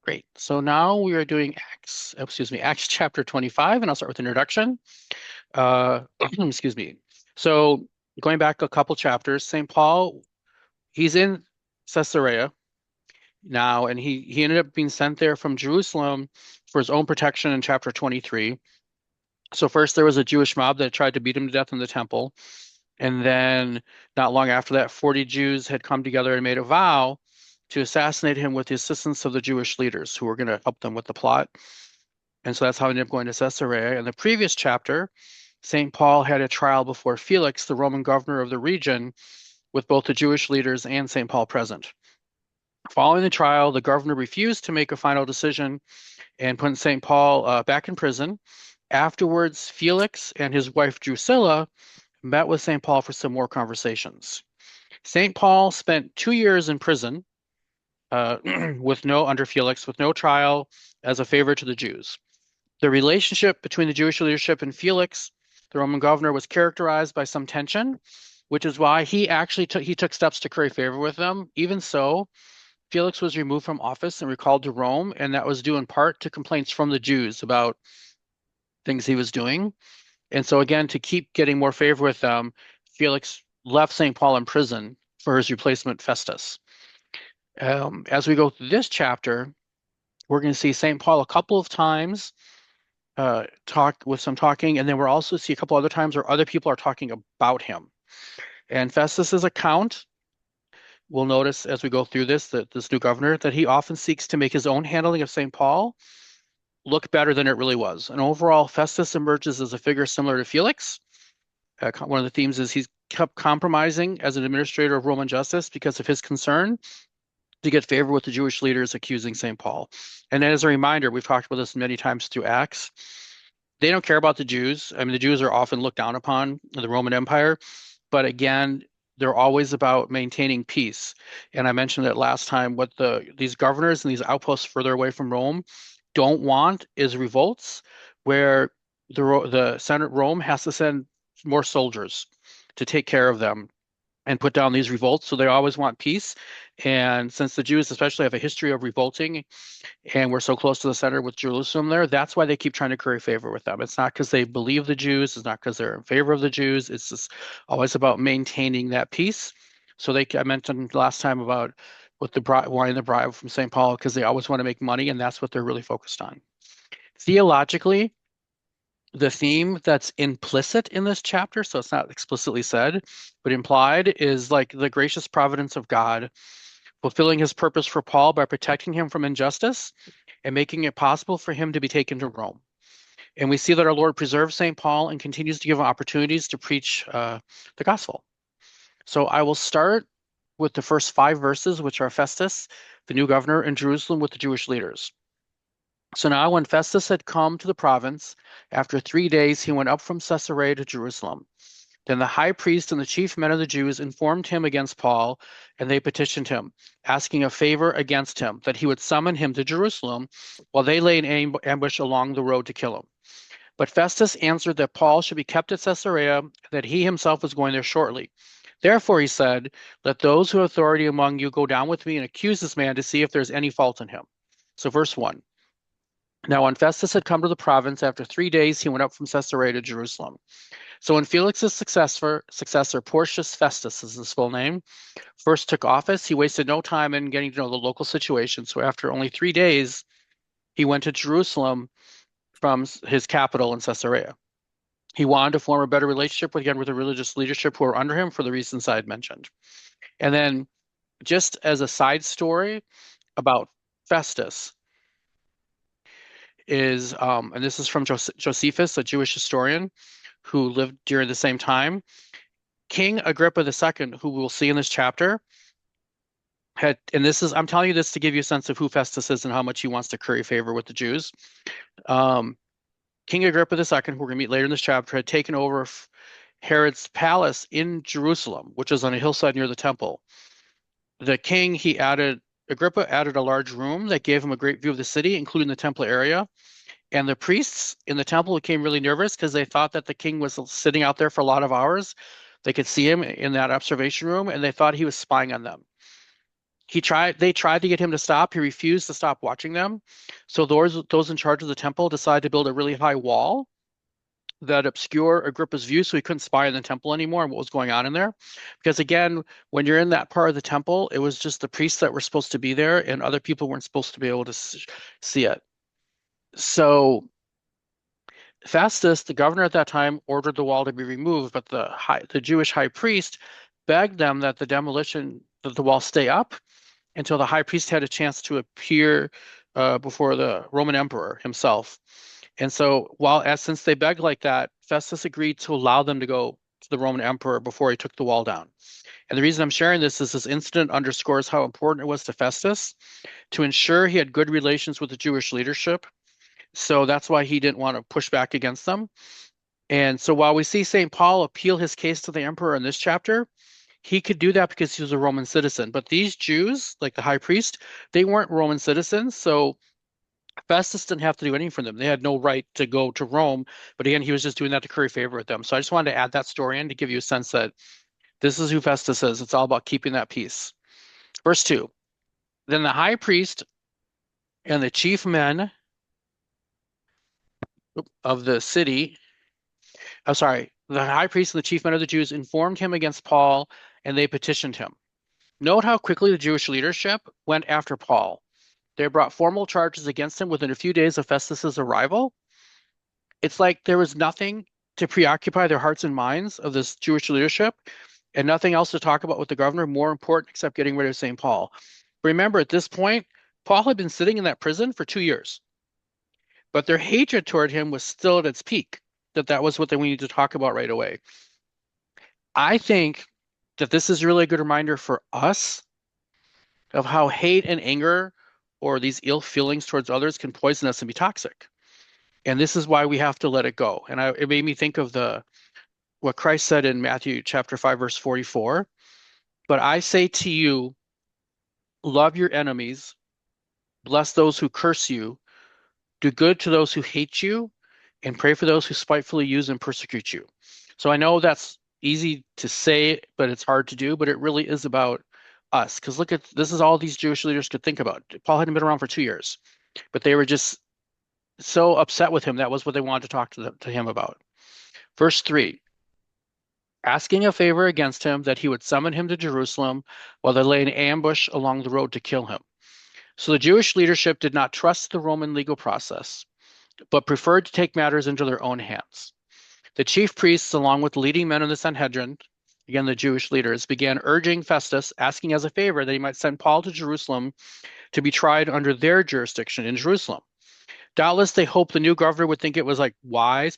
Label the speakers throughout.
Speaker 1: Great. So now we are doing Acts chapter 25, and I'll start with introduction. Excuse me. So going back a couple chapters, St. Paul, he's in Caesarea now, and he ended up being sent there from Jerusalem for his own protection in chapter 23. So first there was a Jewish mob that tried to beat him to death in the temple. And then not long after that, 40 Jews had come together and made a vow to assassinate him with the assistance of the Jewish leaders who were going to help them with the plot. And so that's how he ended up going to Caesarea. In the previous chapter, St. Paul had a trial before Felix, the Roman governor of the region, with both the Jewish leaders and St. Paul present. Following the trial, the governor refused to make a final decision and put St. Paul back in prison. Afterwards, Felix and his wife Drusilla met with St. Paul for some more conversations. St. Paul spent 2 years in prison under Felix, with no trial, as a favor to the Jews. The relationship between the Jewish leadership and Felix, the Roman governor, was characterized by some tension, which is why he took steps to curry favor with them. Even so, Felix was removed from office and recalled to Rome, and that was due in part to complaints from the Jews about things he was doing. And so again, to keep getting more favor with them, Felix left St. Paul in prison for his replacement, Festus. As we go through this chapter, we're going to see St. Paul a couple of times talk with some talking, and then we'll also see a couple other times where other people are talking about him. And Festus's account, we'll notice as we go through this, that this new governor, that he often seeks to make his own handling of St. Paul look better than it really was. And overall, Festus emerges as a figure similar to Felix. One of the themes is he's kept compromising as an administrator of Roman justice because of his concern to get favor with the Jewish leaders accusing St. Paul. And as a reminder, we've talked about this many times through Acts. They don't care about the Jews. I mean, the Jews are often looked down upon in the Roman Empire, but again, they're always about maintaining peace. And I mentioned that last time, what these governors and these outposts further away from Rome don't want is revolts where the Senate Rome has to send more soldiers to take care of them and put down these revolts. So they always want peace. And since the Jews especially have a history of revolting, and we're so close to the center with Jerusalem there, that's why they keep trying to curry favor with them. It's not because they believe the Jews. It's not because they're in favor of the Jews. It's just always about maintaining that peace. So I mentioned last time about with wanting the bribe from St. Paul, because they always want to make money, and that's what they're really focused on. Theologically, the theme that's implicit in this chapter, so it's not explicitly said, but implied, is like the gracious providence of God, fulfilling his purpose for Paul by protecting him from injustice and making it possible for him to be taken to Rome. And we see that our Lord preserves St. Paul and continues to give him opportunities to preach the gospel. So I will start with the first 5 verses, which are Festus, the new governor in Jerusalem, with the Jewish leaders. So now when Festus had come to the province, after 3 days he went up from Caesarea to Jerusalem. Then the high priest and the chief men of the Jews informed him against Paul, and they petitioned him, asking a favor against him, that he would summon him to Jerusalem, while they lay in ambush along the road to kill him. But Festus answered that Paul should be kept at Caesarea, that he himself was going there shortly. Therefore, he said, let those who have authority among you go down with me and accuse this man to see if there's any fault in him. So verse 1. Now, when Festus had come to the province, after 3 days, he went up from Caesarea to Jerusalem. So when Felix's successor, Porcius Festus is his full name, first took office, he wasted no time in getting to know the local situation. So after only 3 days, he went to Jerusalem from his capital in Caesarea. He wanted to form a better relationship with the religious leadership who were under him for the reasons I had mentioned. And then just as a side story about Festus is, and this is from Josephus, a Jewish historian who lived during the same time. King Agrippa II, who we'll see in this chapter, I'm telling you this to give you a sense of who Festus is and how much he wants to curry favor with the Jews. King Agrippa II, who we're going to meet later in this chapter, had taken over Herod's palace in Jerusalem, which is on a hillside near the temple. The king, Agrippa added a large room that gave him a great view of the city, including the temple area. And the priests in the temple became really nervous because they thought that the king was sitting out there for a lot of hours. They could see him in that observation room, and they thought he was spying on them. They tried to get him to stop. He refused to stop watching them. So those in charge of the temple decided to build a really high wall that obscure Agrippa's view so he couldn't spy in the temple anymore and what was going on in there. Because again, when you're in that part of the temple, it was just the priests that were supposed to be there and other people weren't supposed to be able to see it. So Festus, the governor at that time, ordered the wall to be removed, but the Jewish high priest begged them that the wall stay up until the high priest had a chance to appear before the Roman emperor himself. And so, since they begged like that, Festus agreed to allow them to go to the Roman emperor before he took the wall down. And the reason I'm sharing this is this incident underscores how important it was to Festus to ensure he had good relations with the Jewish leadership. So that's why he didn't want to push back against them. And so while we see St. Paul appeal his case to the emperor in this chapter, he could do that because he was a Roman citizen. But these Jews, like the high priest, they weren't Roman citizens. So Festus didn't have to do anything for them. They had no right to go to Rome. But again, he was just doing that to curry favor with them. So I just wanted to add that story in to give you a sense that this is who Festus is. It's all about keeping that peace. Verse 2. Then the high priest and the chief men of the city, the high priest and the chief men of the Jews informed him against Paul, and they petitioned him. Note how quickly the Jewish leadership went after Paul. They brought formal charges against him within a few days of Festus's arrival. It's like there was nothing to preoccupy their hearts and minds of this Jewish leadership and nothing else to talk about with the governor more important except getting rid of St. Paul. Remember, at this point, Paul had been sitting in that prison for 2 years, but their hatred toward him was still at its peak, that was what they needed to talk about right away. I think that this is really a good reminder for us of how hate and anger or these ill feelings towards others can poison us and be toxic. And this is why we have to let it go. And it made me think of what Christ said in Matthew chapter 5, verse 44. But I say to you, love your enemies, bless those who curse you, do good to those who hate you, and pray for those who spitefully use and persecute you. So I know that's easy to say, but it's hard to do, but it really is about us. Because look this is all these Jewish leaders could think about. Paul hadn't been around for 2 years, but they were just so upset with him. That was what they wanted to talk to him about. Verse 3, asking a favor against him that he would summon him to Jerusalem while they lay an ambush along the road to kill him. So the Jewish leadership did not trust the Roman legal process, but preferred to take matters into their own hands. The chief priests, along with the leading men of the Sanhedrin, again, the Jewish leaders, began urging Festus, asking as a favor that he might send Paul to Jerusalem to be tried under their jurisdiction in Jerusalem. Doubtless, they hoped the new governor would think it was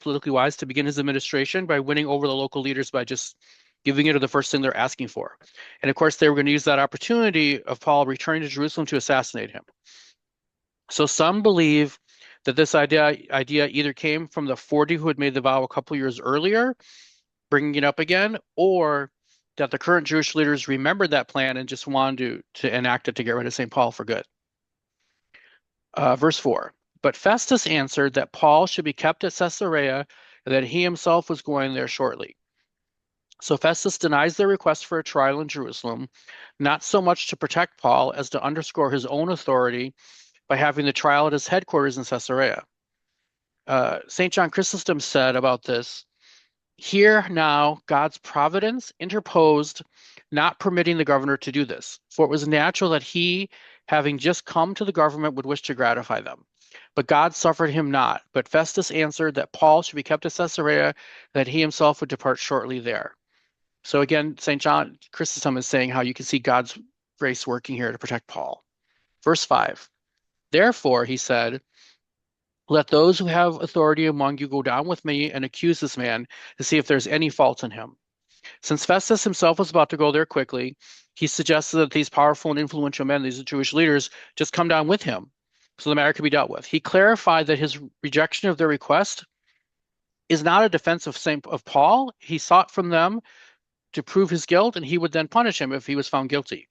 Speaker 1: politically wise, to begin his administration by winning over the local leaders by just giving it to the first thing they're asking for. And of course, they were going to use that opportunity of Paul returning to Jerusalem to assassinate him. So some believe that this idea either came from the 40 who had made the vow a couple years earlier, bringing it up again, or that the current Jewish leaders remembered that plan and just wanted to enact it to get rid of St. Paul for good. Verse 4. But Festus answered that Paul should be kept at Caesarea and that he himself was going there shortly. So Festus denies their request for a trial in Jerusalem, not so much to protect Paul as to underscore his own authority by having the trial at his headquarters in Caesarea. St. John Chrysostom said about this, here now God's providence interposed, not permitting the governor to do this, for it was natural that he, having just come to the government, would wish to gratify them. But God suffered him not. But Festus answered that Paul should be kept at Caesarea, that he himself would depart shortly there. So again, St. John Chrysostom is saying how you can see God's grace working here to protect Paul. Verse 5. Therefore, he said, let those who have authority among you go down with me and accuse this man to see if there's any fault in him. Since Festus himself was about to go there quickly, he suggested that these powerful and influential men, these Jewish leaders, just come down with him so the matter could be dealt with. He clarified that his rejection of their request is not a defense of Paul. He sought from them to prove his guilt, and he would then punish him if he was found guilty.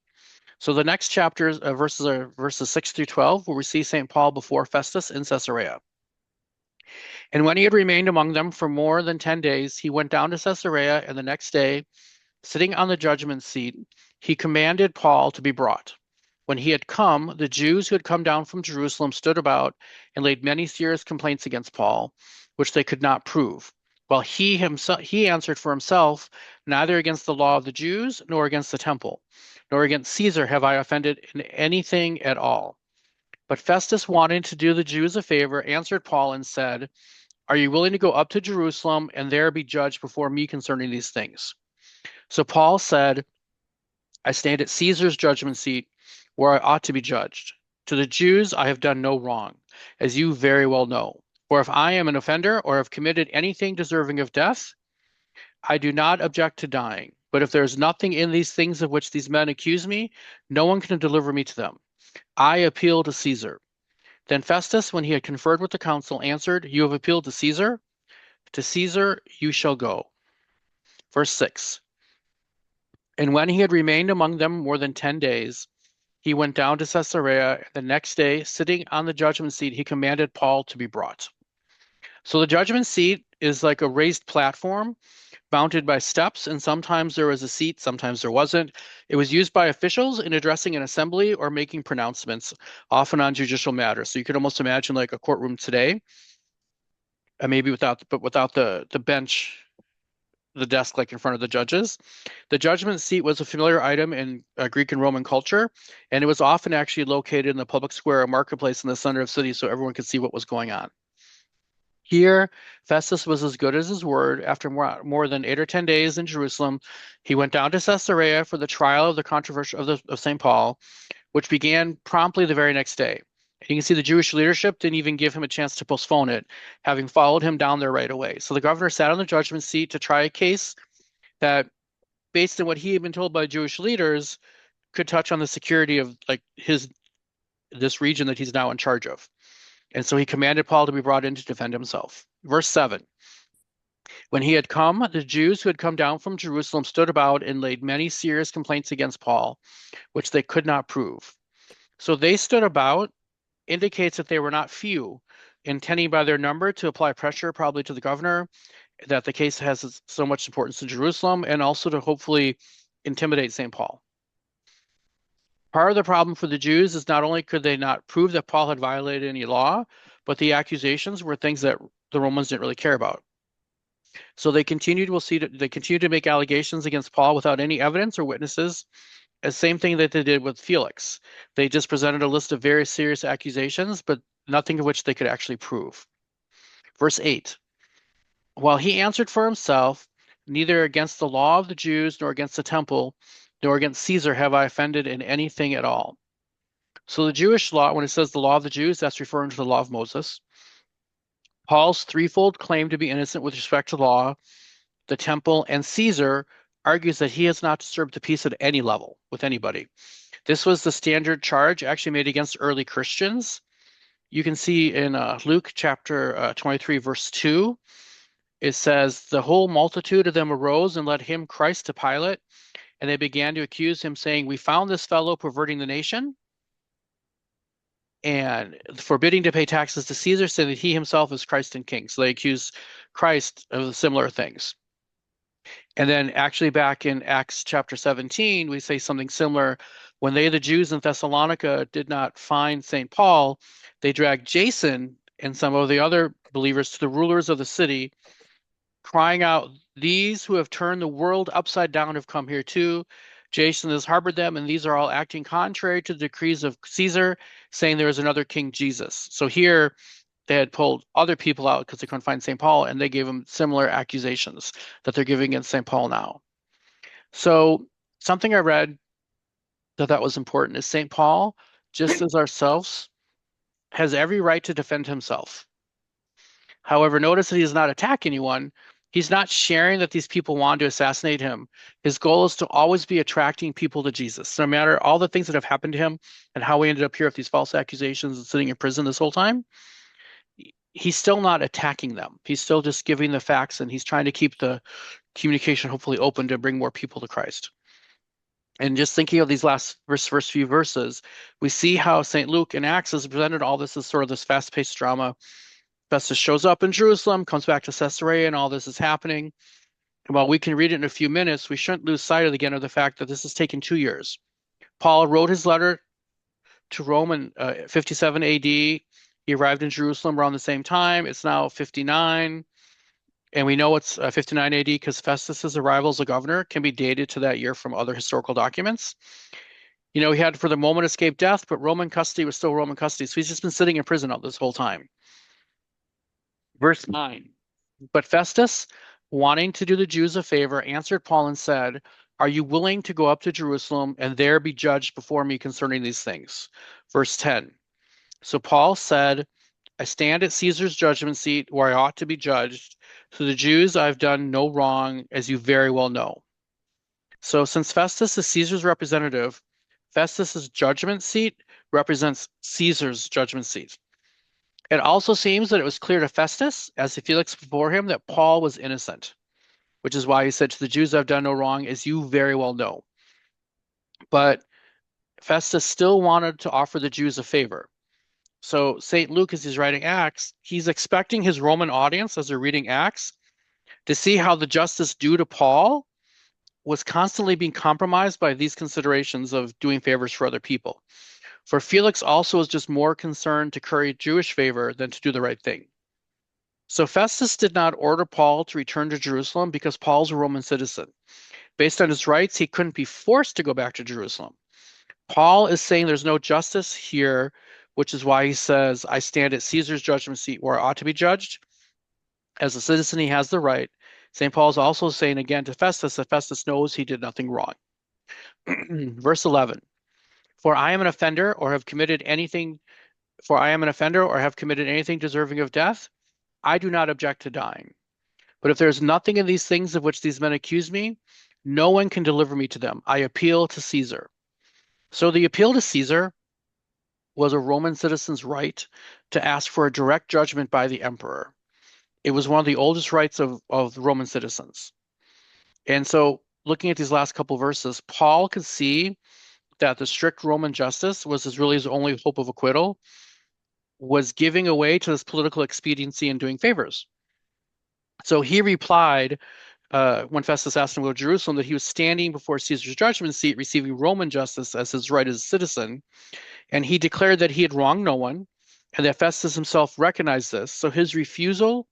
Speaker 1: So the next chapters, verses are verses 6 through 12, where we see St. Paul before Festus in Caesarea. And when he had remained among them for more than 10 days, he went down to Caesarea, and the next day, sitting on the judgment seat, he commanded Paul to be brought. When he had come, the Jews who had come down from Jerusalem stood about and laid many serious complaints against Paul, which they could not prove. While he answered for himself, neither against the law of the Jews, nor against the temple, nor against Caesar have I offended in anything at all. But Festus, wanting to do the Jews a favor, answered Paul and said, are you willing to go up to Jerusalem and there be judged before me concerning these things? So Paul said, I stand at Caesar's judgment seat where I ought to be judged. To the Jews I have done no wrong, as you very well know. For if I am an offender or have committed anything deserving of death, I do not object to dying. But if there is nothing in these things of which these men accuse me, no one can deliver me to them. I appeal to Caesar. Then Festus, when he had conferred with the council, answered, you have appealed to Caesar? To Caesar you shall go. Verse 6. And when he had remained among them more than 10 days, he went down to Caesarea. The next day, sitting on the judgment seat, he commanded Paul to be brought. So the judgment seat is like a raised platform mounted by steps, and sometimes there was a seat, sometimes there wasn't. It was used by officials in addressing an assembly or making pronouncements, often on judicial matters. So you could almost imagine like a courtroom today, maybe without the bench, the desk like in front of the judges. The judgment seat was a familiar item in Greek and Roman culture, and it was often actually located in the public square or marketplace in the center of the city so everyone could see what was going on. Here, Festus was as good as his word. After more than 8 or 10 days in Jerusalem, he went down to Caesarea for the trial of the controversy of St. Paul, which began promptly the very next day. You can see the Jewish leadership didn't even give him a chance to postpone it, having followed him down there right away. So the governor sat on the judgment seat to try a case that, based on what he had been told by Jewish leaders, could touch on the security of like this region that he's now in charge of. And so he commanded Paul to be brought in to defend himself. Verse 7. When he had come, the Jews who had come down from Jerusalem stood about and laid many serious complaints against Paul, which they could not prove. So they stood about indicates that they were not few, intending by their number to apply pressure probably to the governor, that the case has so much importance to Jerusalem, and also to hopefully intimidate St. Paul. Part of the problem for the Jews is not only could they not prove that Paul had violated any law, but the accusations were things that the Romans didn't really care about. So they continued to make allegations against Paul without any evidence or witnesses. The same thing that they did with Felix. They just presented a list of very serious accusations, but nothing of which they could actually prove. Verse 8. While he answered for himself, neither against the law of the Jews, nor against the temple, nor against Caesar have I offended in anything at all. So the Jewish law, when it says the law of the Jews, that's referring to the law of Moses. Paul's threefold claim to be innocent with respect to law, the temple, and Caesar argues that he has not disturbed the peace at any level with anybody. This was the standard charge actually made against early Christians. You can see in Luke chapter 23, verse 2, it says, the whole multitude of them arose and led him, Christ, to Pilate, and they began to accuse him, saying, we found this fellow perverting the nation and forbidding to pay taxes to Caesar, saying that he himself is Christ and King. So they accuse Christ of similar things. And then actually back in Acts chapter 17, we say something similar. When they, the Jews in Thessalonica, did not find St. Paul, they dragged Jason and some of the other believers to the rulers of the city, crying out, these who have turned the world upside down have come here too. Jason has harbored them, and these are all acting contrary to the decrees of Caesar, saying there is another King Jesus. So here they had pulled other people out because they couldn't find St. Paul, and they gave him similar accusations that they're giving against St. Paul now. So something I read that was important is St. Paul, just as ourselves, has every right to defend himself. However, notice that he does not attack anyone. He's not sharing that these people want to assassinate him. His goal is to always be attracting people to Jesus. No matter all the things that have happened to him and how we ended up here with these false accusations and sitting in prison this whole time, he's still not attacking them. He's still just giving the facts, and he's trying to keep the communication hopefully open to bring more people to Christ. And just thinking of these first few verses, we see how St. Luke in Acts has presented all this as sort of this fast-paced drama. Festus shows up in Jerusalem, comes back to Caesarea, and all this is happening. And while we can read it in a few minutes, we shouldn't lose sight of the fact that this has taken 2 years. Paul wrote his letter to Rome in 57 AD. He arrived in Jerusalem around the same time. It's now 59. And we know it's 59 AD because Festus's arrival as a governor can be dated to that year from other historical documents. He had for the moment escaped death, but Roman custody was still Roman custody. So he's just been sitting in prison all this whole time. Verse 9. But Festus, wanting to do the Jews a favor, answered Paul and said, "Are you willing to go up to Jerusalem and there be judged before me concerning these things?" Verse 10. So Paul said, "I stand at Caesar's judgment seat where I ought to be judged. To the Jews I've done no wrong, as you very well know." So since Festus is Caesar's representative, Festus's judgment seat represents Caesar's judgment seat. It also seems that it was clear to Festus, as to Felix before him, that Paul was innocent, which is why he said, "To the Jews I've done no wrong, as you very well know." But Festus still wanted to offer the Jews a favor. So St. Luke, as he's writing Acts, he's expecting his Roman audience, as they're reading Acts, to see how the justice due to Paul was constantly being compromised by these considerations of doing favors for other people. For Felix also was just more concerned to curry Jewish favor than to do the right thing. So Festus did not order Paul to return to Jerusalem because Paul's a Roman citizen. Based on his rights, he couldn't be forced to go back to Jerusalem. Paul is saying there's no justice here, which is why he says, "I stand at Caesar's judgment seat where I ought to be judged." As a citizen, he has the right. St. Paul is also saying again to Festus that Festus knows he did nothing wrong. Verse 11. For I am an offender or have committed anything deserving of death, I do not object to dying. But if there is nothing in these things of which these men accuse me, no one can deliver me to them. I appeal to Caesar. So the appeal to Caesar was a Roman citizen's right to ask for a direct judgment by the emperor. It was one of the oldest rights of Roman citizens. And so looking at these last couple verses, Paul could see that the strict Roman justice was really his only hope of acquittal, was giving away to this political expediency and doing favors. So he replied, when Festus asked him to go to Jerusalem, that he was standing before Caesar's judgment seat, receiving Roman justice as his right as a citizen. And he declared that he had wronged no one, and that Festus himself recognized this. So his refusal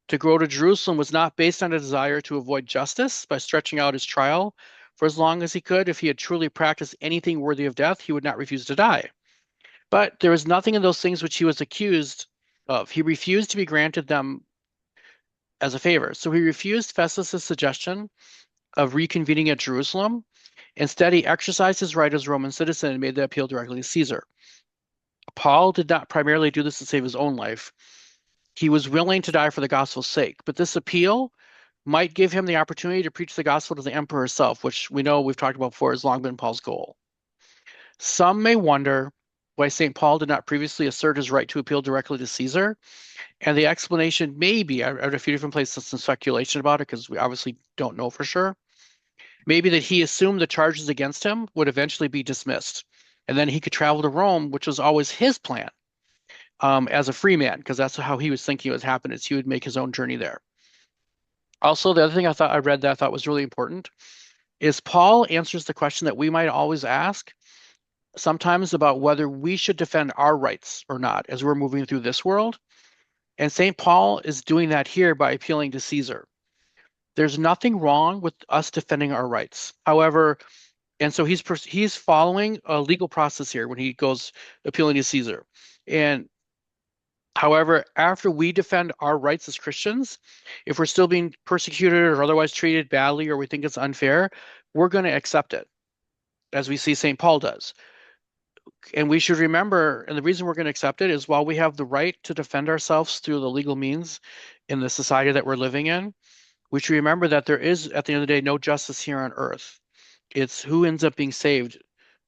Speaker 1: to go to Jerusalem was not based on a desire to avoid justice by stretching out his trial for as long as he could. If he had truly practiced anything worthy of death, he would not refuse to die. But there was nothing in those things which he was accused of. He refused to be granted them as a favor. So he refused Festus's suggestion of reconvening at Jerusalem. Instead, he exercised his right as a Roman citizen and made the appeal directly to Caesar. Paul did not primarily do this to save his own life. He was willing to die for the gospel's sake, but this appeal might give him the opportunity to preach the gospel to the emperor himself, which we know we've talked about before has long been Paul's goal. Some may wonder why St. Paul did not previously assert his right to appeal directly to Caesar, and the explanation may be, I read a few different places, some speculation about it because we obviously don't know for sure. Maybe that he assumed the charges against him would eventually be dismissed, and then he could travel to Rome, which was always his plan. As a free man, because that's how he was thinking it would happen, is he would make his own journey there. Also, the other thing I read that I thought was really important is Paul answers the question that we might always ask sometimes about whether we should defend our rights or not as we're moving through this world. And St. Paul is doing that here by appealing to Caesar. There's nothing wrong with us defending our rights. However, and so he's following a legal process here when he goes appealing to Caesar. And however, after we defend our rights as Christians, if we're still being persecuted or otherwise treated badly or we think it's unfair, we're going to accept it, as we see St. Paul does. And we should remember, and the reason we're going to accept it is while we have the right to defend ourselves through the legal means in the society that we're living in, we should remember that there is, at the end of the day, no justice here on earth. It's who ends up being saved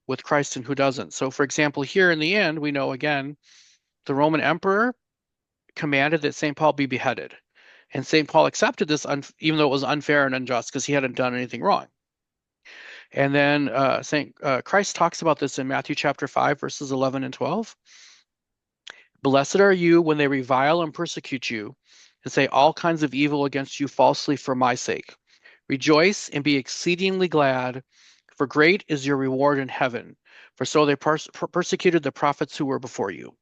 Speaker 1: with Christ and who doesn't. So, for example, here in the end, we know again, the Roman emperor commanded that St. Paul be beheaded. And St. Paul accepted this, even though it was unfair and unjust, because he hadn't done anything wrong. And then Christ talks about this in Matthew chapter 5, verses 11 and 12. Blessed are you when they revile and persecute you and say all kinds of evil against you falsely for my sake. Rejoice and be exceedingly glad, for great is your reward in heaven. for so they persecuted the prophets who were before you.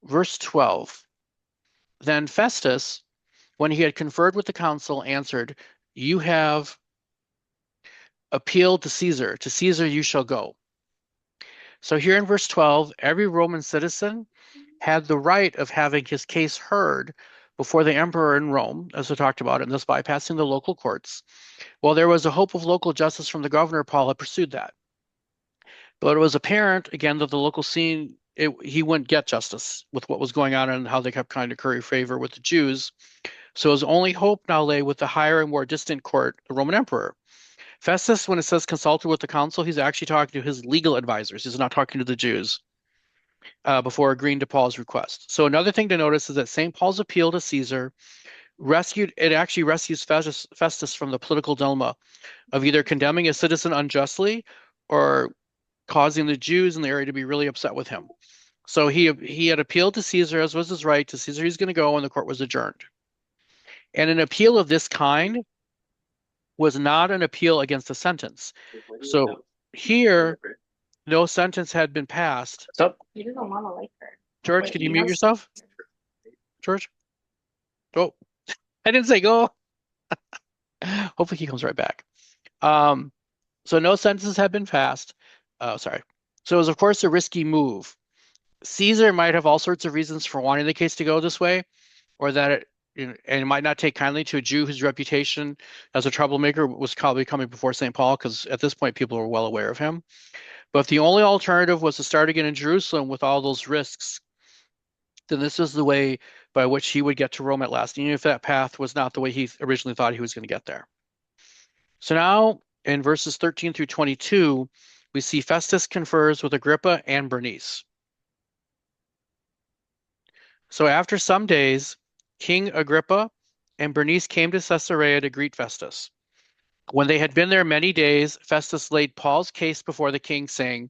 Speaker 1: Verse 12. Then Festus, when he had conferred with the council, answered, You have appealed to Caesar you shall go. So here in verse 12, every Roman citizen had the right of having his case heard before the emperor in Rome, as we talked about, and thus bypassing the local courts. While there was a hope of local justice from the governor, Paul had pursued that. But it was apparent, again, that the local scene, he wouldn't get justice with what was going on and how they kept trying to curry favor with the Jews. So his only hope now lay with the higher and more distant court, the Roman emperor. Festus, when it says consulted with the council, he's actually talking to his legal advisors. He's not talking to the Jews before agreeing to Paul's request. So another thing to notice is that St. Paul's appeal to Caesar actually rescues Festus from the political dilemma of either condemning a citizen unjustly or causing the Jews in the area to be really upset with him. So he had appealed to Caesar, as was his right. To Caesar he's going to go, and the court was adjourned. And an appeal of this kind was not an appeal against a sentence. So here, no sentence had been passed.
Speaker 2: So you didn't want to like her.
Speaker 1: George,
Speaker 2: Wait,
Speaker 1: can you
Speaker 2: you
Speaker 1: mute
Speaker 2: know-
Speaker 1: yourself? George? Oh, I didn't say go. Hopefully he comes right back. So no sentences had been passed. Sorry. So it was, of course, a risky move. Caesar might have all sorts of reasons for wanting the case to go this way, or that and it might not take kindly to a Jew whose reputation as a troublemaker was probably coming before St. Paul, because at this point people were well aware of him. But if the only alternative was to start again in Jerusalem with all those risks, then this is the way by which he would get to Rome at last, even if that path was not the way he originally thought he was going to get there. So now in verses 13 through 22, we see Festus confers with Agrippa and Bernice. So after some days, King Agrippa and Bernice came to Caesarea to greet Festus. When they had been there many days, Festus laid Paul's case before the king, saying,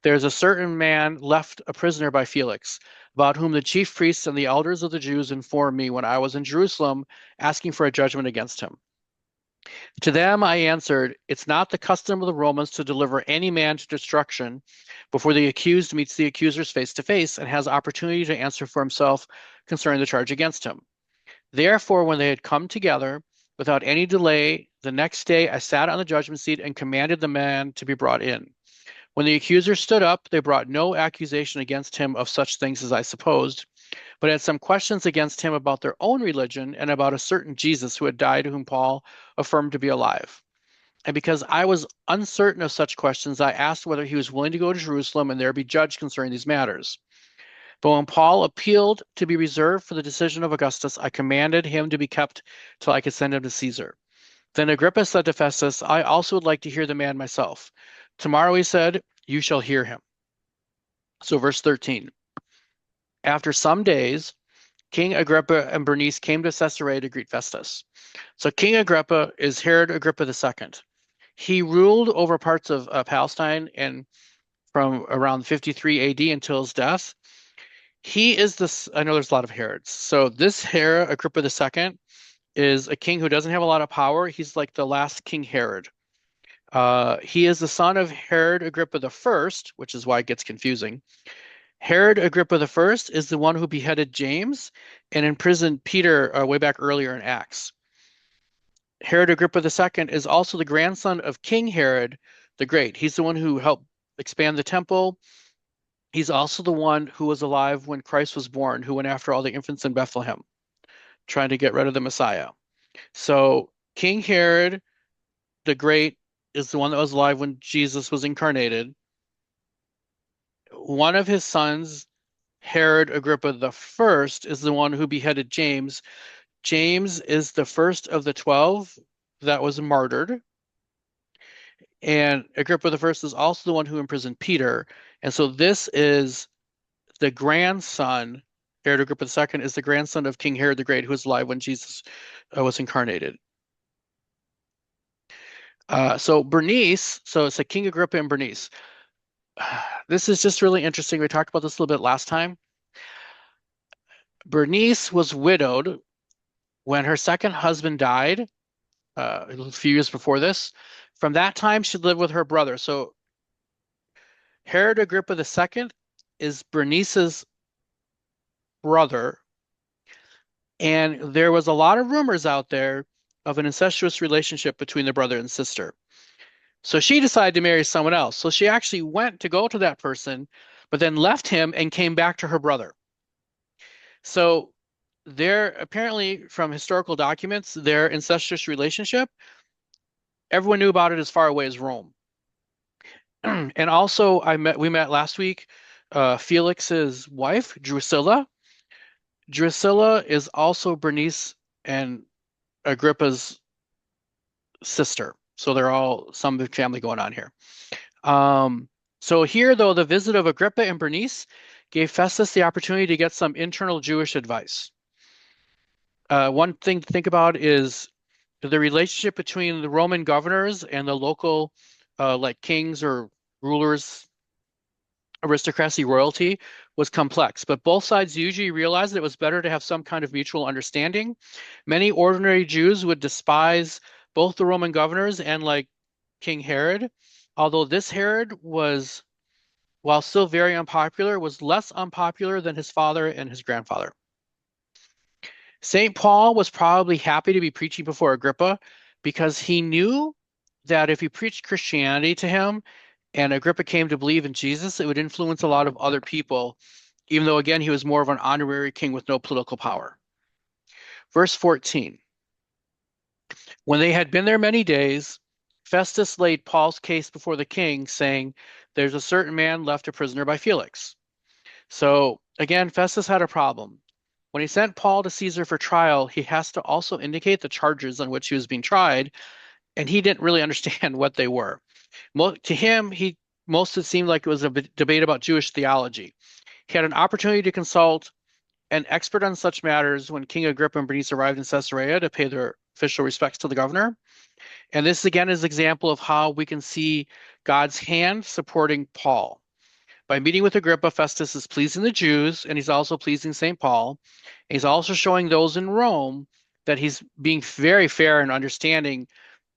Speaker 1: There's a certain man left a prisoner by Felix, about whom the chief priests and the elders of the Jews informed me when I was in Jerusalem, asking for a judgment against him. To them I answered, It's not the custom of the Romans to deliver any man to destruction before the accused meets the accusers face to face and has opportunity to answer for himself concerning the charge against him. Therefore, when they had come together, without any delay, the next day I sat on the judgment seat and commanded the man to be brought in. When the accusers stood up, they brought no accusation against him of such things as I supposed, but had some questions against him about their own religion and about a certain Jesus who had died, whom Paul affirmed to be alive. And because I was uncertain of such questions, I asked whether he was willing to go to Jerusalem and there be judged concerning these matters. But when Paul appealed to be reserved for the decision of Augustus, I commanded him to be kept till I could send him to Caesar. Then Agrippa said to Festus, I also would like to hear the man myself. Tomorrow, he said, you shall hear him. So verse 13. After some days, King Agrippa and Bernice came to Caesarea to greet Festus. So King Agrippa is Herod Agrippa II. He ruled over parts of Palestine and from around 53 AD until his death. He is this, I know there's a lot of Herods. So this Herod Agrippa II is a king who doesn't have a lot of power. He's like the last King Herod. He is the son of Herod Agrippa I, which is why it gets confusing. Herod Agrippa I is the one who beheaded James and imprisoned Peter way back earlier in Acts. Herod Agrippa II is also the grandson of King Herod the Great. He's the one who helped expand the temple. He's also the one who was alive when Christ was born, who went after all the infants in Bethlehem, trying to get rid of the Messiah. So King Herod the Great is the one that was alive when Jesus was incarnated. One of his sons, Herod Agrippa I, is the one who beheaded James. James is the first of the 12 that was martyred. And Agrippa I is also the one who imprisoned Peter. And so this is the grandson, Herod Agrippa II is the grandson of King Herod the Great, who was alive when Jesus was incarnated. So Bernice, so it's a King Agrippa and Bernice. This is just really interesting. We talked about this a little bit last time. Bernice was widowed when her second husband died a few years before this. From that time, she lived with her brother. So Herod Agrippa II is Bernice's brother, and there was a lot of rumors out there of an incestuous relationship between the brother and sister. So she decided to marry someone else. So she actually went to go to that person, but then left him and came back to her brother. So there, apparently from historical documents, their incestuous relationship, everyone knew about it as far away as Rome. And also we met last week, Felix's wife, Drusilla. Drusilla is also Bernice and Agrippa's sister. So they're all some big family going on here. So here, though, the visit of Agrippa and Bernice gave Festus the opportunity to get some internal Jewish advice. One thing to think about is the relationship between the Roman governors and the local, like kings or rulers, aristocracy, royalty was complex, but both sides usually realized that it was better to have some kind of mutual understanding. Many ordinary Jews would despise both the Roman governors and like King Herod, although this Herod was, while still very unpopular, was less unpopular than his father and his grandfather. St. Paul was probably happy to be preaching before Agrippa because he knew that if he preached Christianity to him and Agrippa came to believe in Jesus, it would influence a lot of other people, even though, again, he was more of an honorary king with no political power. Verse 14. When they had been there many days, Festus laid Paul's case before the king, saying, "There's a certain man left a prisoner by Felix." So, again, Festus had a problem. When he sent Paul to Caesar for trial, he has to also indicate the charges on which he was being tried, and he didn't really understand what they were. To him, most it seemed like it was a debate about Jewish theology. He had an opportunity to consult an expert on such matters when King Agrippa and Bernice arrived in Caesarea to pay their official respects to the governor. And this again is an example of how we can see God's hand supporting Paul. By meeting with Agrippa, Festus is pleasing the Jews, and he's also pleasing St. Paul. And he's also showing those in Rome that he's being very fair and understanding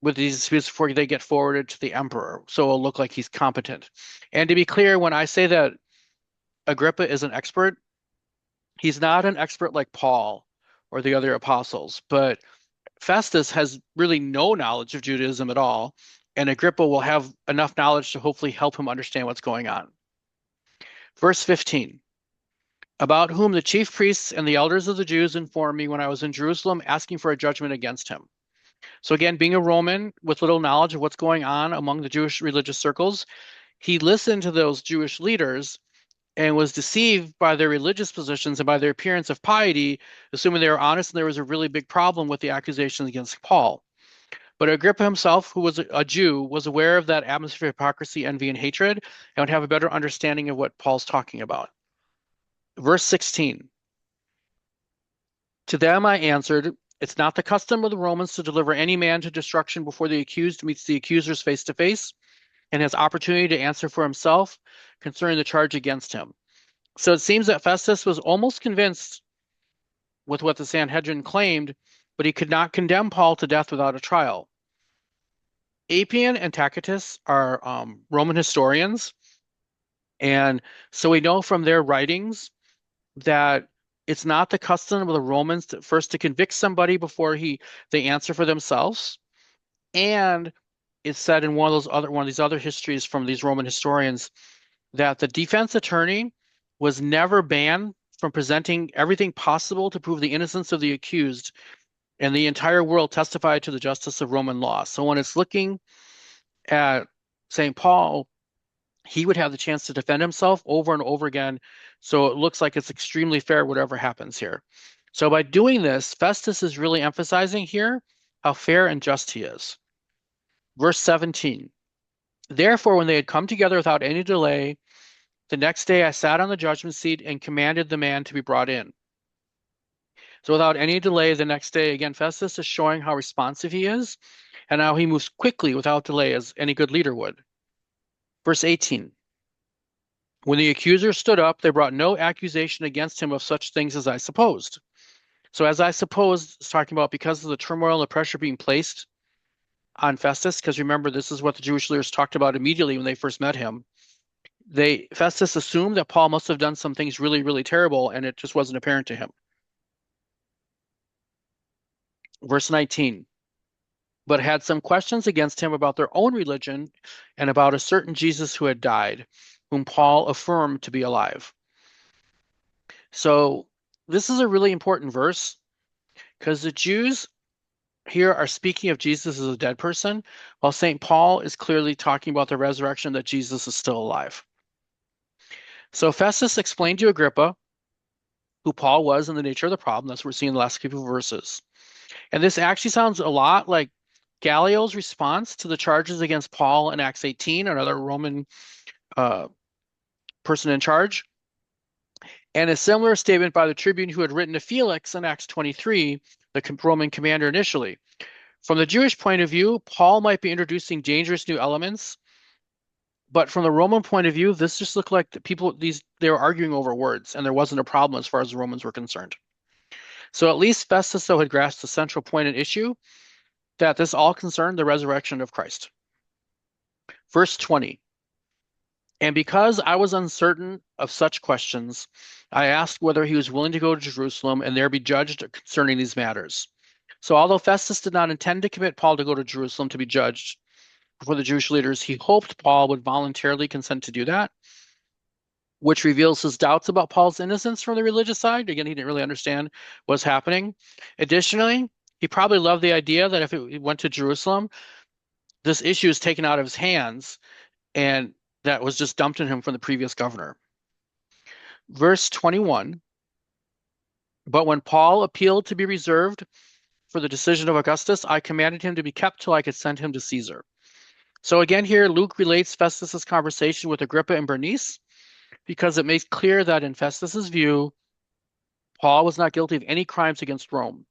Speaker 1: with these disputes before they get forwarded to the emperor. So it'll look like he's competent. And to be clear, when I say that Agrippa is an expert, he's not an expert like Paul or the other apostles, but Festus has really no knowledge of Judaism at all, and Agrippa will have enough knowledge to hopefully help him understand what's going on. Verse 15, about whom the chief priests and the elders of the Jews informed me when I was in Jerusalem asking for a judgment against him. So again, being a Roman with little knowledge of what's going on among the Jewish religious circles, he listened to those Jewish leaders and was deceived by their religious positions and by their appearance of piety, assuming they were honest and there was a really big problem with the accusations against Paul. But Agrippa himself, who was a Jew, was aware of that atmosphere of hypocrisy, envy, and hatred, and would have a better understanding of what Paul's talking about. Verse 16. To them I answered, it's not the custom of the Romans to deliver any man to destruction before the accused meets the accusers face to face and has opportunity to answer for himself concerning the charge against him. So it seems that Festus was almost convinced with what the Sanhedrin claimed, but he could not condemn Paul to death without a trial. Appian and Tacitus are Roman historians, and so we know from their writings that it's not the custom of the Romans to convict somebody before they answer for themselves. And it's said in one of these other histories from these Roman historians that the defense attorney was never banned from presenting everything possible to prove the innocence of the accused, and the entire world testified to the justice of Roman law. So when it's looking at St. Paul, he would have the chance to defend himself over and over again. So it looks like it's extremely fair, whatever happens here. So by doing this, Festus is really emphasizing here how fair and just he is. Verse 17. Therefore, when they had come together without any delay, the next day I sat on the judgment seat and commanded the man to be brought in. So without any delay, the next day, again, Festus is showing how responsive he is and how he moves quickly without delay as any good leader would. Verse 18. When the accusers stood up, they brought no accusation against him of such things as I supposed. So as I supposed, it's talking about because of the turmoil and the pressure being placed on Festus, because remember, this is what the Jewish leaders talked about immediately when they first met him. Festus assumed that Paul must have done some things really, really terrible, and it just wasn't apparent to him. Verse 19, but had some questions against him about their own religion and about a certain Jesus who had died, whom Paul affirmed to be alive. So this is a really important verse because the Jews here are speaking of Jesus as a dead person, while St. Paul is clearly talking about the resurrection, that Jesus is still alive. So Festus explained to Agrippa who Paul was and the nature of the problem. That's what we're seeing in the last couple of verses. And this actually sounds a lot like Gallio's response to the charges against Paul in Acts 18, another Roman person in charge, and a similar statement by the tribune who had written to Felix in Acts 23, the Roman commander initially. From the Jewish point of view, Paul might be introducing dangerous new elements, but from the Roman point of view, this just looked like they were arguing over words, and there wasn't a problem as far as the Romans were concerned. So at least Festus, though, had grasped the central point and issue, that this all concerned the resurrection of Christ. Verse 20, and because I was uncertain of such questions, I asked whether he was willing to go to Jerusalem and there be judged concerning these matters. So although Festus did not intend to commit Paul to go to Jerusalem to be judged before the Jewish leaders, he hoped Paul would voluntarily consent to do that, which reveals his doubts about Paul's innocence from the religious side. Again, he didn't really understand what was happening. Additionally, he probably loved the idea that if it went to Jerusalem, this issue is taken out of his hands, and that was just dumped on him from the previous governor. Verse 21, but when Paul appealed to be reserved for the decision of Augustus, I commanded him to be kept till I could send him to Caesar. So again here, Luke relates Festus's conversation with Agrippa and Bernice because it makes clear that in Festus's view, Paul was not guilty of any crimes against Rome.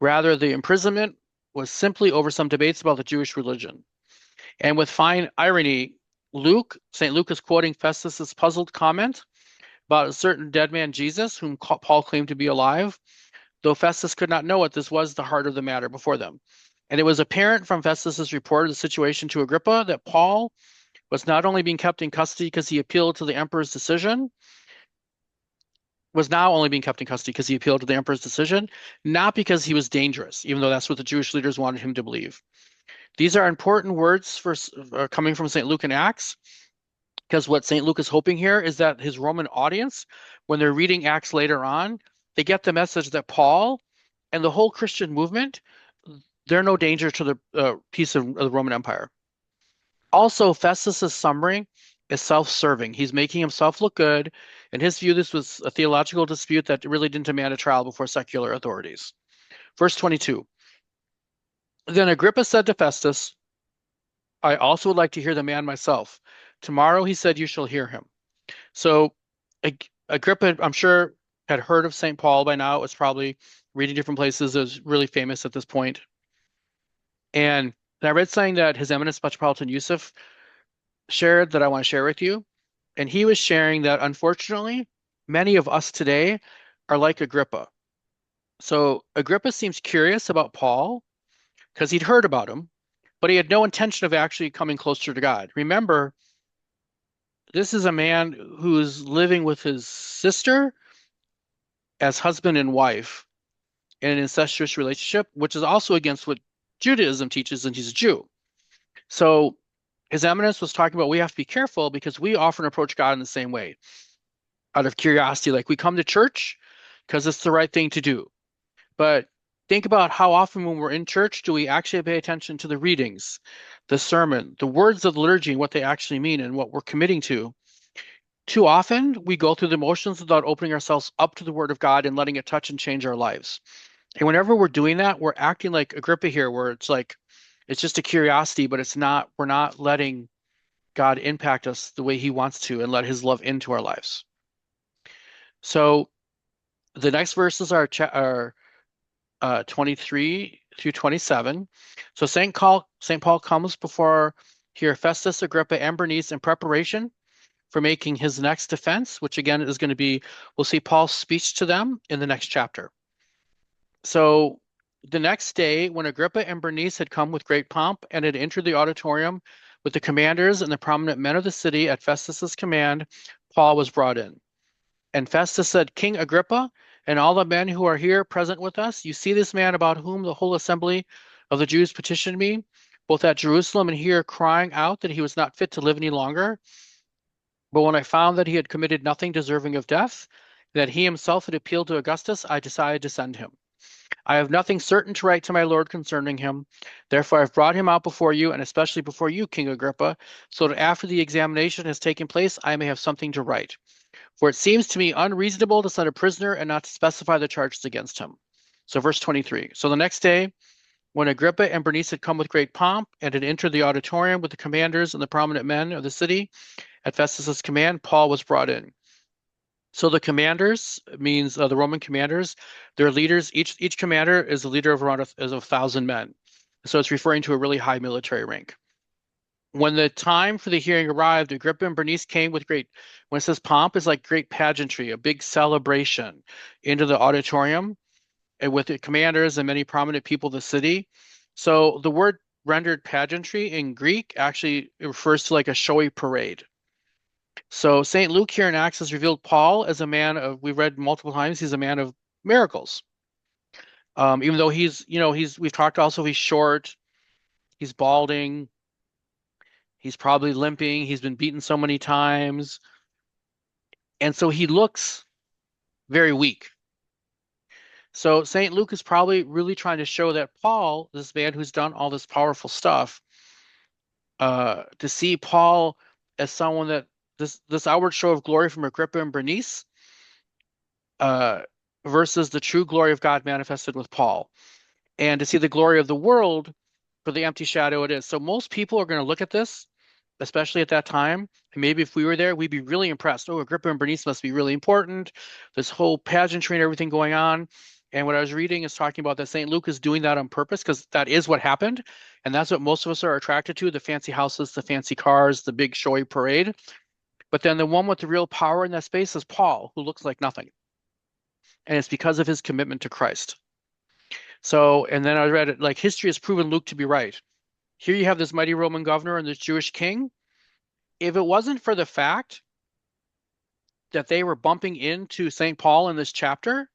Speaker 1: Rather, the imprisonment was simply over some debates about the Jewish religion. And with fine irony, St. Luke is quoting Festus's puzzled comment about a certain dead man, Jesus, whom Paul claimed to be alive, though Festus could not know it, this was the heart of the matter before them. And it was apparent from Festus's report of the situation to Agrippa that Paul was not only being kept in custody because he appealed to the emperor's decision, not because he was dangerous, even though that's what the Jewish leaders wanted him to believe. These are important words for coming from St. Luke in Acts, because what St. Luke is hoping here is that his Roman audience, when they're reading Acts later on, they get the message that Paul and the whole Christian movement, they're no danger to the peace of the Roman Empire. Also, Festus's summary is self-serving. He's making himself look good. In his view, this was a theological dispute that really didn't demand a trial before secular authorities. Verse 22. Then Agrippa said to Festus, I also would like to hear the man myself. Tomorrow, he said, you shall hear him. So Agrippa, I'm sure, had heard of St. Paul by now. It was probably reading different places. It was really famous at this point. And I read something that His Eminence Metropolitan Yusuf shared that I want to share with you. And he was sharing that, unfortunately, many of us today are like Agrippa. So Agrippa seems curious about Paul because he'd heard about him, but he had no intention of actually coming closer to God. Remember, this is a man who's living with his sister as husband and wife in an incestuous relationship, which is also against what Judaism teaches, and he's a Jew. So His Eminence was talking about we have to be careful because we often approach God in the same way, out of curiosity. Like, we come to church because it's the right thing to do. But think about how often when we're in church do we actually pay attention to the readings, the sermon, the words of the liturgy, and what they actually mean and what we're committing to. Too often we go through the motions without opening ourselves up to the Word of God and letting it touch and change our lives. And whenever we're doing that, we're acting like Agrippa here, where it's like it's just a curiosity, but we're not letting God impact us the way he wants to and let his love into our lives. So the next verses are 23 through 27. So St. Paul comes before here Festus, Agrippa, and Bernice in preparation for making his next defense, which again is going to be, we'll see Paul's speech to them in the next chapter. So the next day, when Agrippa and Bernice had come with great pomp and had entered the auditorium With the commanders and the prominent men of the city at Festus's command, Paul was brought in. And Festus said, King Agrippa, and all the men who are here present with us, you see this man about whom the whole assembly of the Jews petitioned me, both at Jerusalem and here, crying out that he was not fit to live any longer. But when I found that he had committed nothing deserving of death, that he himself had appealed to Augustus, I decided to send him. I have nothing certain to write to my lord concerning him. Therefore, I've brought him out before you, and especially before you, King Agrippa, so that after the examination has taken place, I may have something to write. For it seems to me unreasonable to send a prisoner and not to specify the charges against him. So, verse 23. So the next day, when Agrippa and Bernice had come with great pomp and had entered the auditorium with the commanders and the prominent men of the city, at Festus's command, Paul was brought in. So the commanders means the Roman commanders, their leaders. Each commander is a leader of around 1,000 men. So it's referring to a really high military rank. When the time for the hearing arrived, Agrippa and Bernice came with great, when it says pomp, is like great pageantry, a big celebration into the auditorium and with the commanders and many prominent people of the city. So the word rendered pageantry in Greek actually refers to like a showy parade. So St. Luke here in Acts has revealed Paul as a man of, we've read multiple times, he's a man of miracles. Even though we've talked also, he's short, he's balding, he's probably limping, he's been beaten so many times. And so he looks very weak. So St. Luke is probably really trying to show that Paul, this man who's done all this powerful stuff, to see Paul as someone that this outward show of glory from Agrippa and Bernice, versus the true glory of God manifested with Paul, and to see the glory of the world for the empty shadow it is. So most people are going to look at this, especially at that time, and maybe if we were there, we'd be really impressed. Oh, Agrippa and Bernice must be really important. This whole pageantry and everything going on. And what I was reading is talking about that St. Luke is doing that on purpose because that is what happened. And that's what most of us are attracted to, the fancy houses, the fancy cars, the big showy parade. But then the one with the real power in that space is Paul, who looks like nothing. And it's because of his commitment to Christ. So, and then I read it, like history has proven Luke to be right. Here you have this mighty Roman governor and this Jewish king. If it wasn't for the fact that they were bumping into St. Paul in this chapter,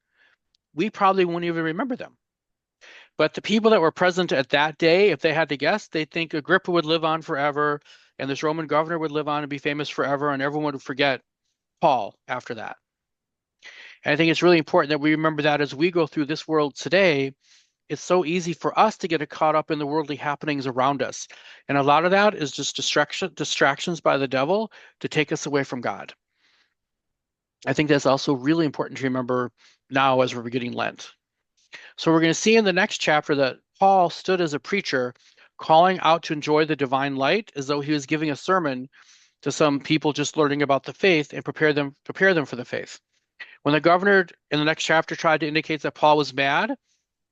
Speaker 1: we probably wouldn't even remember them. But the people that were present at that day, if they had to guess, they think Agrippa would live on forever, and this Roman governor would live on and be famous forever, and everyone would forget Paul after that. And I think it's really important that we remember that as we go through this world today. It's so easy for us to get caught up in the worldly happenings around us. And a lot of that is just distractions by the devil to take us away from God. I think that's also really important to remember now as we're beginning Lent. So we're going to see in the next chapter that Paul stood as a preacher calling out to enjoy the divine light as though he was giving a sermon to some people just learning about the faith and prepare them for the faith. When the governor in the next chapter tried to indicate that Paul was mad,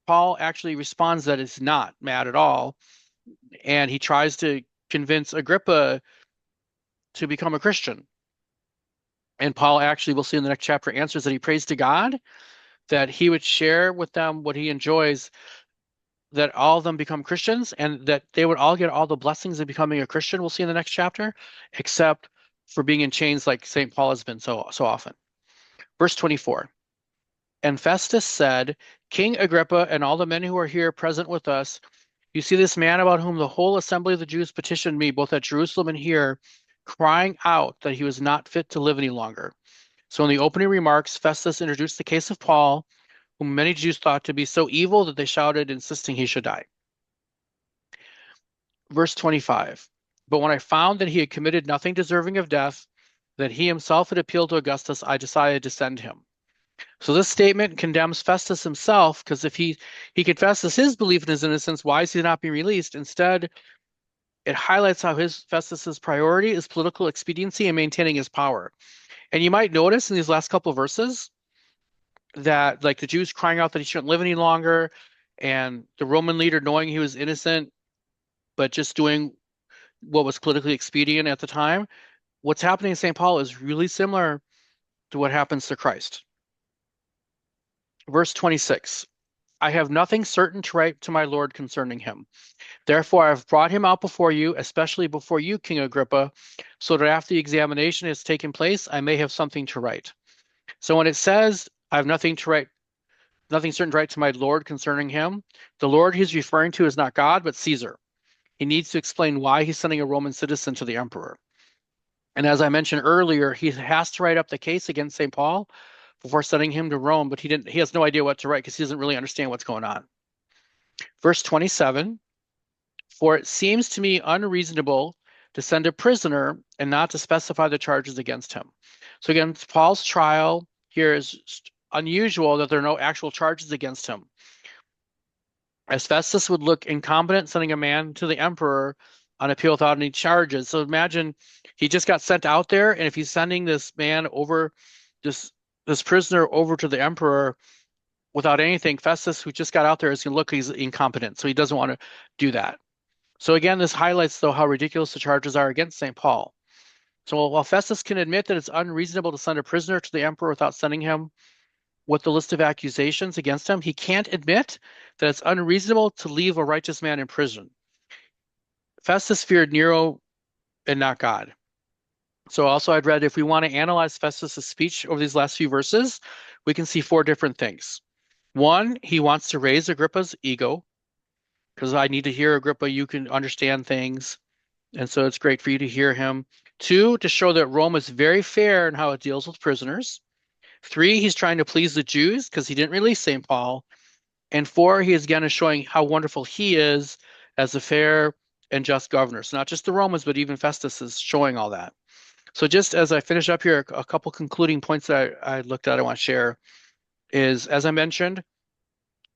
Speaker 1: Paul actually responds that it's not mad at all. And he tries to convince Agrippa to become a Christian. And Paul actually, we'll see in the next chapter, answers that he prays to God that he would share with them what he enjoys, that all of them become Christians and that they would all get all the blessings of becoming a Christian, we'll see in the next chapter, except for being in chains like St. Paul has been so often. Verse 24. And Festus said, King Agrippa and all the men who are here present with us, you see this man about whom the whole assembly of the Jews petitioned me, both at Jerusalem and here, crying out that he was not fit to live any longer. So in the opening remarks, Festus introduced the case of Paul, whom many Jews thought to be so evil that they shouted, insisting he should die. Verse 25. But when I found that he had committed nothing deserving of death, that he himself had appealed to Augustus, I decided to send him. So this statement condemns Festus himself, because if he confesses his belief in his innocence, why is he not being released? Instead, it highlights how Festus's priority is political expediency and maintaining his power. And you might notice in these last couple of verses that like the Jews crying out that he shouldn't live any longer, and the Roman leader knowing he was innocent, but just doing what was politically expedient at the time. What's happening in St. Paul is really similar to what happens to Christ. Verse 26. I have nothing certain to write to my lord concerning him. Therefore, I have brought him out before you, especially before you, King Agrippa, so that after the examination has taken place, I may have something to write. So when it says, I have nothing to write, nothing certain to write to my lord concerning him, the Lord he's referring to is not God, but Caesar. He needs to explain why he's sending a Roman citizen to the emperor. And as I mentioned earlier, he has to write up the case against St. Paul before sending him to Rome, but he has no idea what to write because he doesn't really understand what's going on. Verse 27, for it seems to me unreasonable to send a prisoner and not to specify the charges against him. So again, Paul's trial here is unusual that there are no actual charges against him. As Festus would look incompetent sending a man to the emperor on appeal without any charges. So imagine he just got sent out there, and if he's sending this man over, this prisoner over to the emperor without anything, Festus, who just got out there, is going to look he's incompetent. So he doesn't want to do that. So again, this highlights, though, how ridiculous the charges are against St. Paul. So while Festus can admit that it's unreasonable to send a prisoner to the emperor without sending him with the list of accusations against him, he can't admit that it's unreasonable to leave a righteous man in prison. Festus feared Nero and not God. So also I'd read, if we want to analyze Festus's speech over these last few verses, we can see 4 different things. 1, he wants to raise Agrippa's ego, because I need to hear Agrippa, you can understand things. And so it's great for you to hear him. 2, to show that Rome is very fair in how it deals with prisoners. 3, he's trying to please the Jews because he didn't release St. Paul. And 4, he is again showing how wonderful he is as a fair and just governor. So not just the Romans, but even Festus is showing all that. So just as I finish up here, a couple concluding points that I looked at, I want to share is, as I mentioned,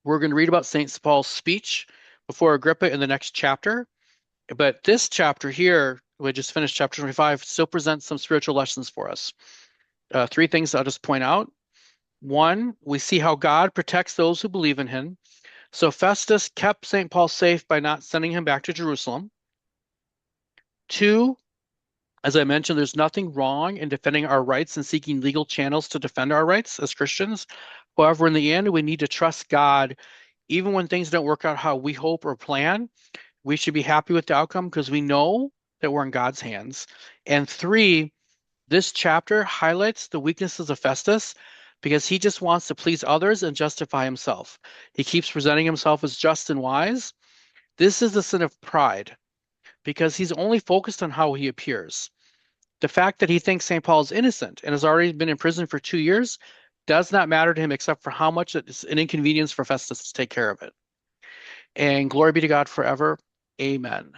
Speaker 1: we're going to read about St. Paul's speech before Agrippa in the next chapter. But this chapter here, we just finished chapter 25, still presents some spiritual lessons for us. 3 things I'll just point out. 1, we see how God protects those who believe in him. So Festus kept St. Paul safe by not sending him back to Jerusalem. 2, as I mentioned, there's nothing wrong in defending our rights and seeking legal channels to defend our rights as Christians. However, in the end, we need to trust God. Even when things don't work out how we hope or plan, we should be happy with the outcome because we know that we're in God's hands. And 3, this chapter highlights the weaknesses of Festus because he just wants to please others and justify himself. He keeps presenting himself as just and wise. This is the sin of pride because he's only focused on how he appears. The fact that he thinks St. Paul is innocent and has already been in prison for 2 years does not matter to him except for how much it's an inconvenience for Festus to take care of it. And glory be to God forever. Amen.